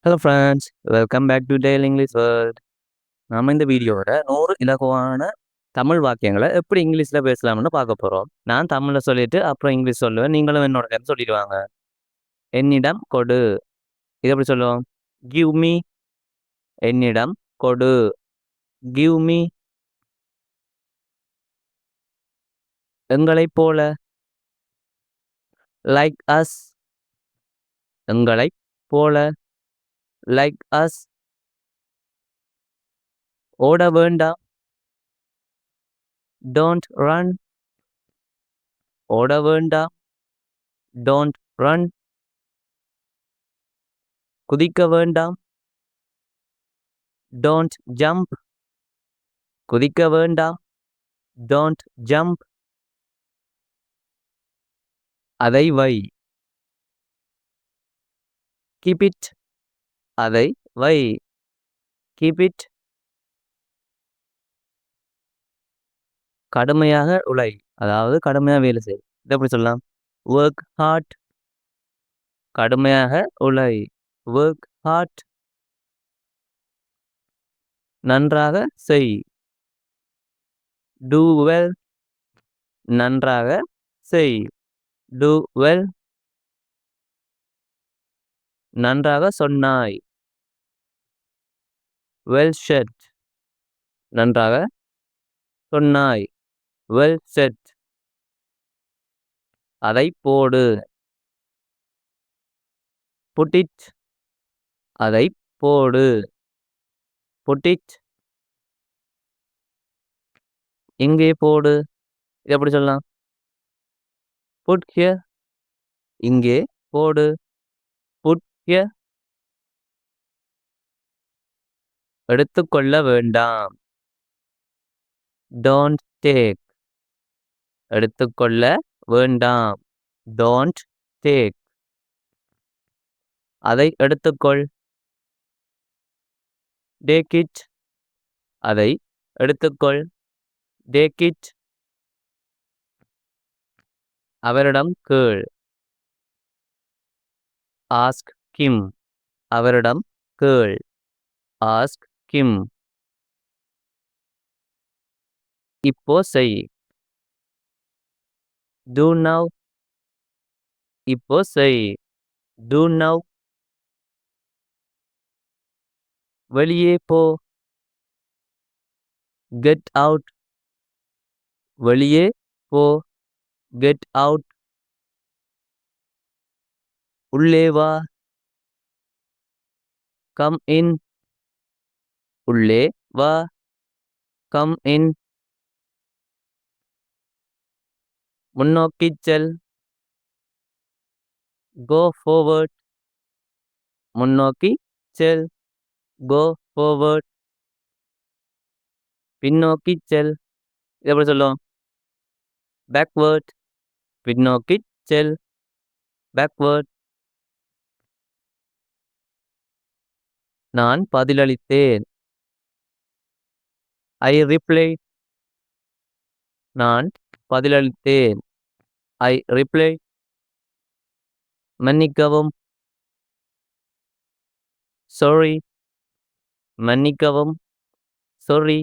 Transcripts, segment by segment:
Hello friends, welcome back to daily English world. நம்ம இந்த வீடியோவோட 100 இலகுவான தமிழ் வாக்கியங்களை எப்படி இங்கிலீஷில் பேசலாம்னு பார்க்க போகிறோம். நான் தமிழில் சொல்லிட்டு அப்புறம் இங்கிலீஷ் சொல்லுவேன். நீங்களும் என்னோட கருத்து சொல்லிடுவாங்க. என்னிடம் கொடு. இது எப்படி சொல்லுவோம்? Give me. என்னிடம் கொடு. Give me. எங்களைப் போல. Like us. எங்களைப் போல. Like us. ஓட வேண்டாம். Don't run. ஓட வேண்டாம். Don't run. குதிக்க வேண்டாம். Don't jump. குதிக்க வேண்டாம். Don't jump. அதை வை. Keep it. அதை வை. Keep it. கடுமையாக உழை, அதாவது கடுமையாக வேலை செய். இதை எப்படி சொல்லலாம்? Work hard. கடுமையாக உழை. Work hard. நன்றாக செய். Do well. நன்றாக செய். Do well. நன்றாக சொன்னாய். Well said. நன்றாக சொன்னாய். Well said. அதை போடு. Put it. அதை போடு. Put it. இங்கே போடு. இது எப்படி சொல்லலாம்? Put here. இங்கே போடு. Put here. எடுத்துக்கொள்ள வேண்டாம். Don't take. எடுத்துக்கொள்ள வேண்டாம். Don't take. அதை எடுத்துக்கொள். Take it. அதை எடுத்துக்கொள். Take it. அவரிடம் கேள். Ask him. அவரிடம் கேள். Ask him. இப்போ செய். Do now. இப்போ செய். Do now. வெளியே போ. Get out. வெளியே போ. Get out. உள்ளே வா. Come in. உள்ளே வா. Come in. முன்னோக்கி செல். Go forward. முன்னோக்கி செல். Go forward. பின்னோக்கி செல். இது எப்படி சொல்லுவோம்? பேக்வேர்ட். பின்னோக்கி செல். பேக்வேர்ட். நான் பதிலளித்தேன். ஐ ரிப்ளைட். நான் பதிலளித்தேன். ஐ ரிப்ளைட். மன்னிக்கவும். சாரி. மன்னிக்கவும். சாரி.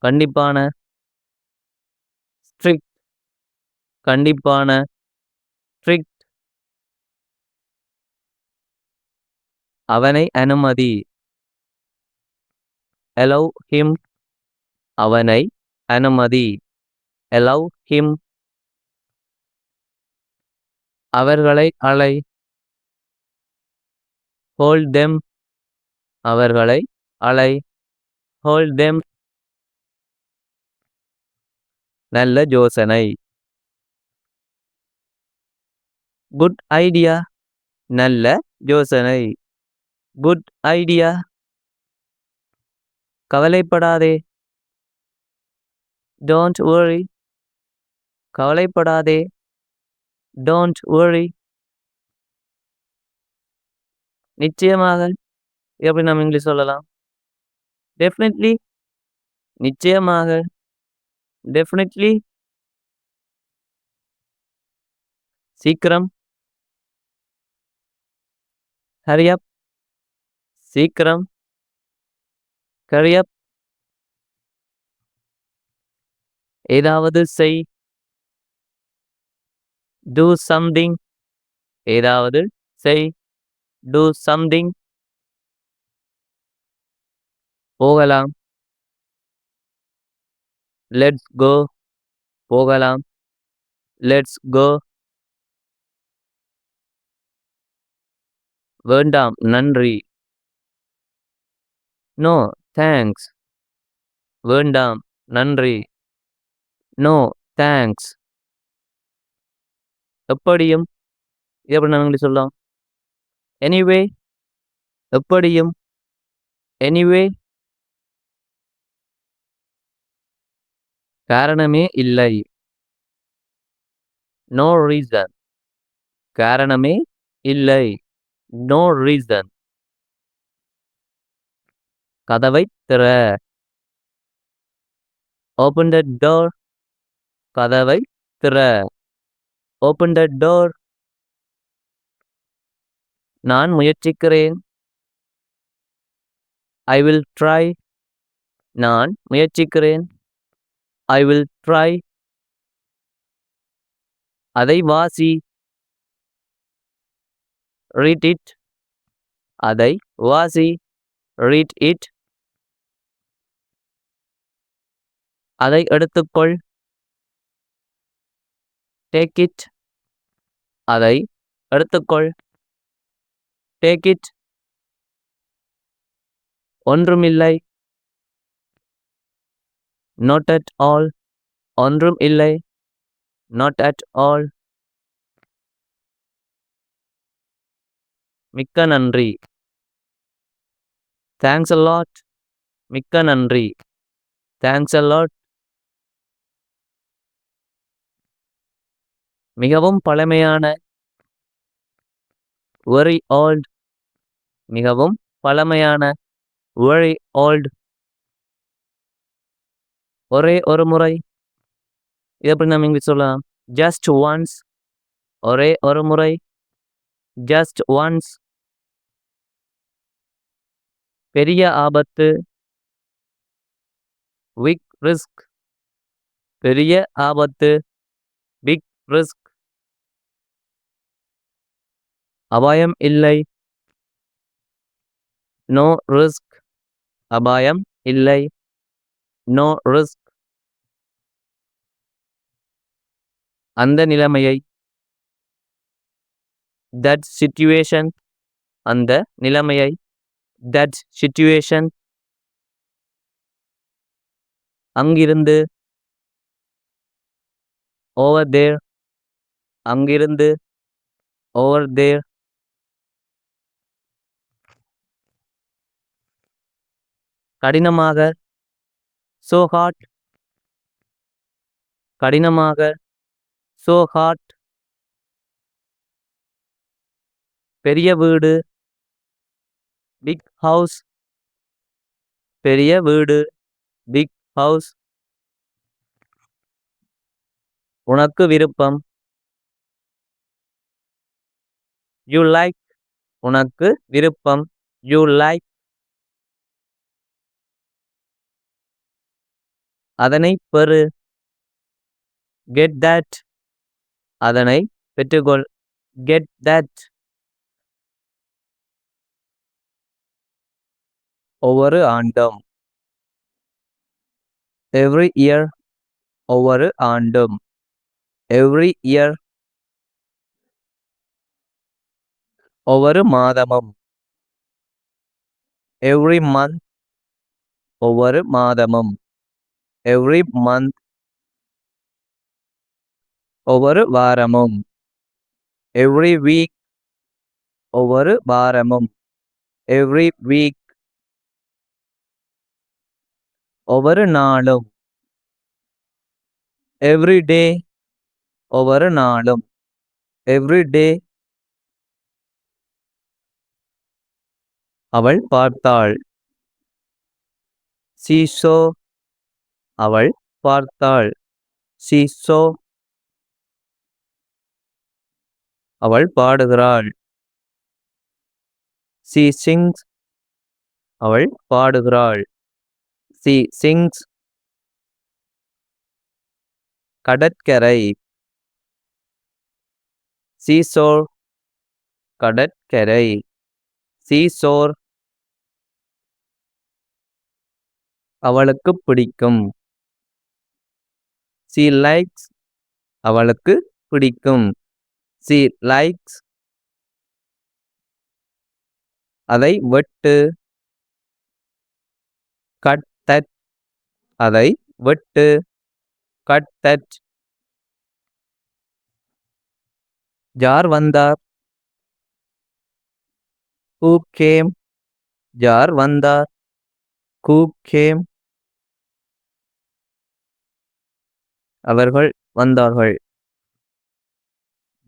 கண்டிப்பான. ஸ்ட்ரிக்ட். கண்டிப்பான. ஸ்ட்ரிக்ட். அவனை அனுமதி. allow him. அவனை அனுமதி. allow him. அவர்களை அழை. hold them. அவர்களை அழை. hold them. நல்ல யோசனை. Good idea. நல்ல யோசனை. Good idea. கவலைப்படாதே. Don't worry. கவலைப்படாதே. Don't worry. நிச்சயமாக. எப்படி நம்ம இங்கிலீஷ் சொல்லலாம்? டெஃபினெட்லி. நிச்சயமாக. டெஃபினெட்லி. சீக்கிரம். hurry up. சீக்கிரம். hurry up. ஏதாவது செய். do something. ஏதாவது செய். do something. போகலாம். let's go. போகலாம். let's go. வேண்டாம் நன்றி. no thanks. வேண்டாம் நன்றி. no thanks. எப்படியும். இது எப்படி நான் இங்கிலீஷ் சொல்லலாம்? anyway. எப்படியும். anyway. காரணமே இல்லை. no reason. காரணமே இல்லை. no reason. கதவை திற. open the door. கதவை திற. open the door. நான் முயற்சிக்கிறேன். I will try. நான் முயற்சிக்கிறேன். I will try. அதை வாசி. read it. அதை வாசி. read it. அதை எடுத்துக்கொள். take it. அதை எடுத்துக்கொள். take it. ஒன்றுமில்லை. not at all. ஒன்றும் இல்லை. not at all. மிக்க நன்றி. thanks a lot. மிக்க நன்றி. thanks a lot. மிகவும் பழமையான. very old. மிகவும் பழமையான. very old. ஒரே ஒரு முறை. இது எப்படி நம்ம இங்கிலீஷ் சொல்லலாம்? just once. ஒரே ஒரு முறை. just once. பெரிய ஆபத்து. big risk. பெரிய ஆபத்து. big risk. அபாயம் இல்லை. no risk. அபாயம் இல்லை. no risk. அந்த நிலைமையை. that situation. அந்த நிலைமையை. that situation. அங்கிருந்து. over there. அங்கிருந்து. over there. கடினமாக. so hard. கடினமாக. so hard. பெரிய வீடு. big house. பெரிய வீடு. big house. உனக்கு விருப்பம். you like. உனக்கு விருப்பம். you like. அதனை பெறு. get that. அதனை பெற்றுக்கொள். get that. ஒவ்வொரு ஆண்டும். every year. ஒவ்வொரு ஆண்டும். every year. ஒவ்வொரு மாதமும். every month. ஒவ்வொரு மாதமும். every month. ஒவ்வொரு வாரமும். every week. ஒவ்வொரு வாரமும். every week. ஒவ்வொரு நாளும். every day. ஒவ்வொரு நாளும். every day. அவள் பார்த்தாள். she saw. அவள் பார்த்தாள். she saw. அவள் பாடுகிறாள். She sings. அவள் பாடுகிறாள். She sings. கடற்கரை. Seashore. கடற்கரை. Seashore. அவளுக்கு பிடிக்கும். She likes. அவளுக்கு பிடிக்கும். She likes. அதை வெட்டு. Cut that. அதை வெட்டு. Cut that. யார் வந்தார்? Who came? யார் வந்தார்? Who came? அவர்கள் வந்தார்கள்.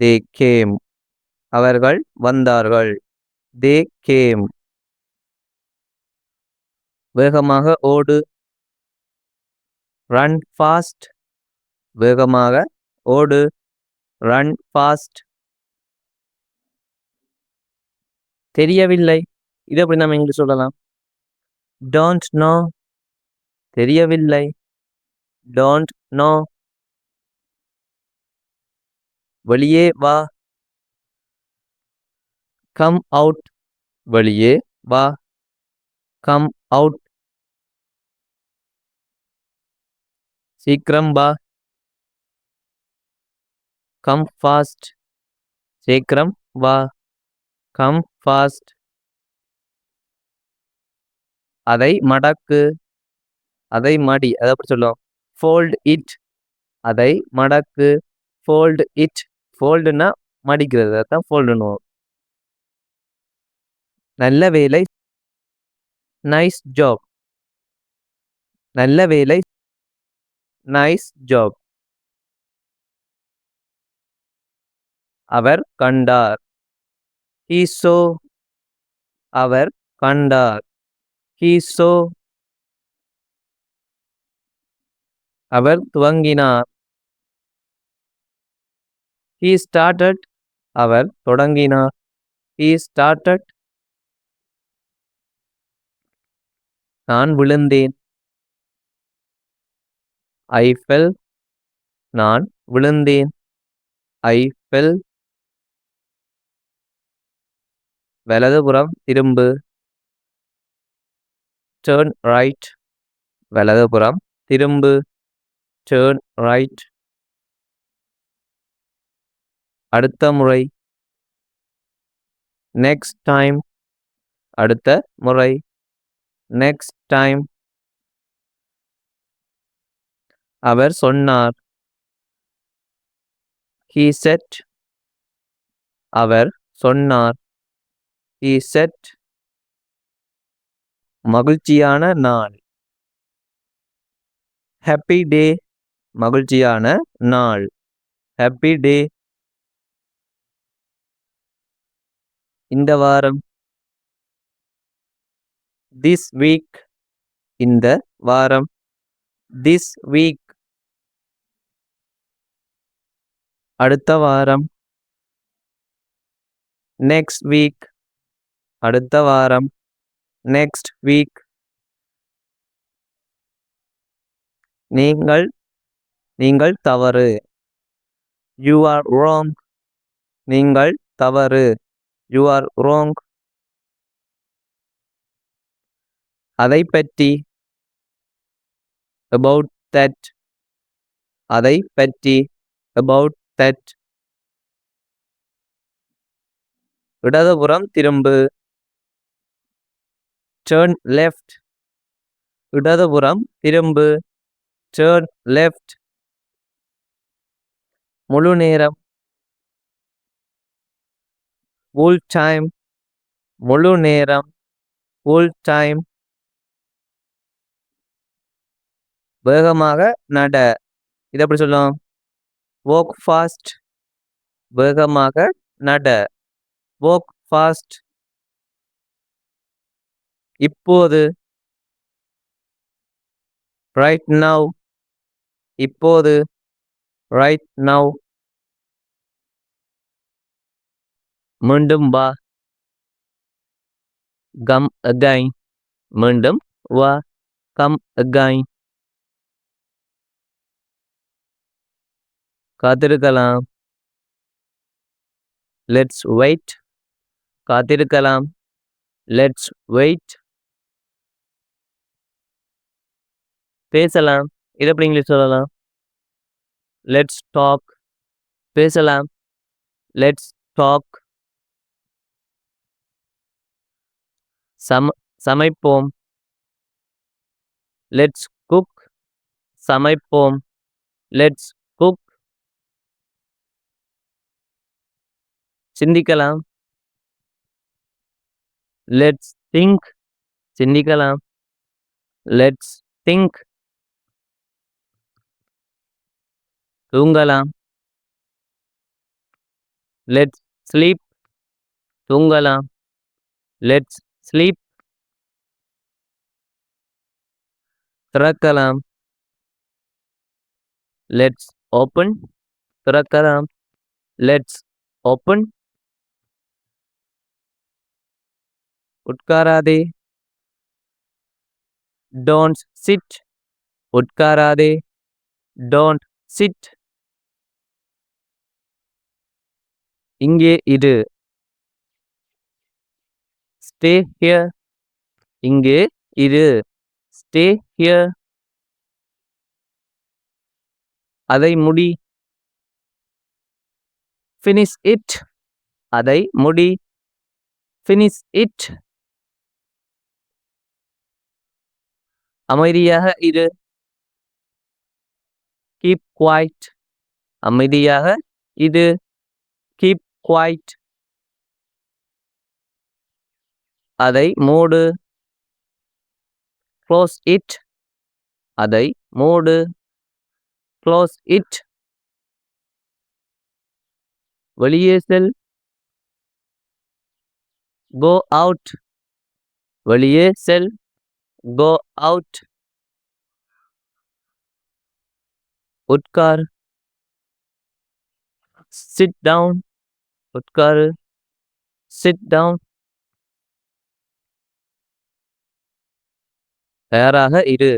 They came. அவர்கள் வந்தார்கள். They came. வேகமாக ஓடு. Run fast. வேகமாக ஓடு. Run fast. தெரியவில்லை. இது எப்படி நம்ம இங்கிலீஷ் சொல்லலாம்? Don't know. தெரியவில்லை. Don't know. வெளியே வா. Come out. வெளியே வா. Come out. சீக்கிரம் வா. Come fast. சீக்கிரம் வா. Come fast. அதை மடக்கு. அதை மடி. அதை எப்படி சொல்லுவோம்? Fold it. அதை மடக்கு. Fold it. Foldனா மடிக்கிறது. அதான் foldனுவோம். நல்ல வேலை. Nice job. நல்ல வேலை. Nice job. அவர் கண்டார். He saw. அவர் கண்டார். He saw. அவர் துவங்கினார். He started. அவர் தொடங்கினார். He started. நான் விழுந்தேன். I fell. நான் விழுந்தேன். I fell. வலதுபுறம் திரும்பு. Turn right. வலதுபுறம் திரும்பு. Turn right. அடுத்த முறை. Next time. அடுத்த முறை. Next time. அவர் சொன்னார். He said. அவர் சொன்னார். He said. மகிழ்ச்சியான நாள். Happy day. மகிழ்ச்சியான நாள். Happy day. இந்த வாரம். This week. இந்த வாரம். This week. அடுத்த வாரம். Next week. அடுத்த வாரம். Next week. நீங்கள் தவறு. You are wrong. நீங்கள் தவறு. You are wrong. அதை பற்றி. About that. அதை பற்றி. About that. இடதுபுறம் திரும்பு. Turn left. இடதுபுறம் திரும்பு. Turn left. முழு நேரம். Full time. முழு நேரம். Full time. வேகமாக நட. இதை எப்படி சொல்லுவோம்? Walk fast. வேகமாக நட. Walk fast. இப்போது. Right now. இப்போது. Right now. மீண்டும் வா. come again. மீண்டும் வா. come again. காத்திருக்கலாம். let's wait. காத்திருக்கலாம். let's wait. பேசலாம். இதை எப்படி இங்கிலீஷ் சொல்லலாம்? let's talk. பேசலாம். let's talk. சமைப்போம். let's cook. சமைப்போம். let's cook. சிந்திக்கலாம். let's think. சிந்திக்கலாம். let's think. தூங்கலாம். let's sleep. தூங்கலாம். let's sleep. திறக்கலாம். let's open. திறக்கலாம். let's open. உட்காராதே. don't sit. உட்காராதே. don't sit. இங்கே இரு. stay here. இங்கே இரு. stay here. அதை முடி. finish it. அதை முடி. finish it. அமைதியாக இரு. keep quiet. அமைதியாக இரு. keep quiet. அதை மூடு. close it. அதை மூடு. close it. வெளியே செல். go out. வெளியே செல். go out. உட்கார். sit down. உட்காரு. sit down. தயாராக இரு.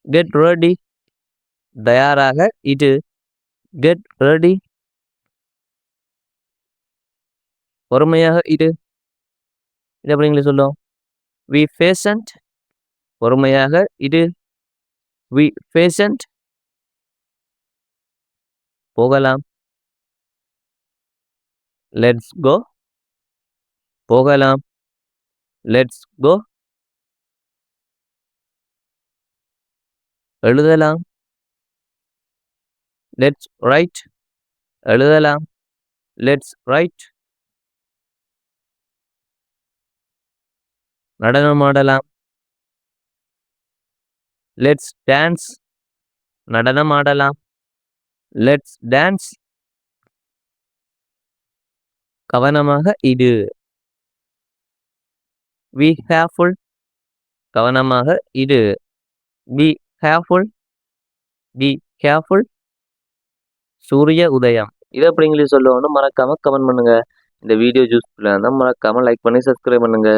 get ready. தயாராக இரு. get ready. பொறுமையாக இரு. இதை எப்படி இங்கிலீஷ் சொல்லும்? be patient. பொறுமையாக இரு. be patient. போகலாம். let's go. போகலாம். let's go. எழுதலாம். let's write. எழுதலாம். let's write. நடனமாடலாம். let's dance. நடனமாடலாம். let's dance. கவனமாக இரு. be careful. கவனமாக இரு. be careful. be careful. சூரிய உதயம். இதை எப்படி இங்கிலீஷ் சொல்லணும்னு மறக்காம கமெண்ட் பண்ணுங்க. இந்த வீடியோ யூஸ்ஃபுல்லாக இருந்தால் மறக்காம லைக் பண்ணி சப்ஸ்கிரைப் பண்ணுங்க.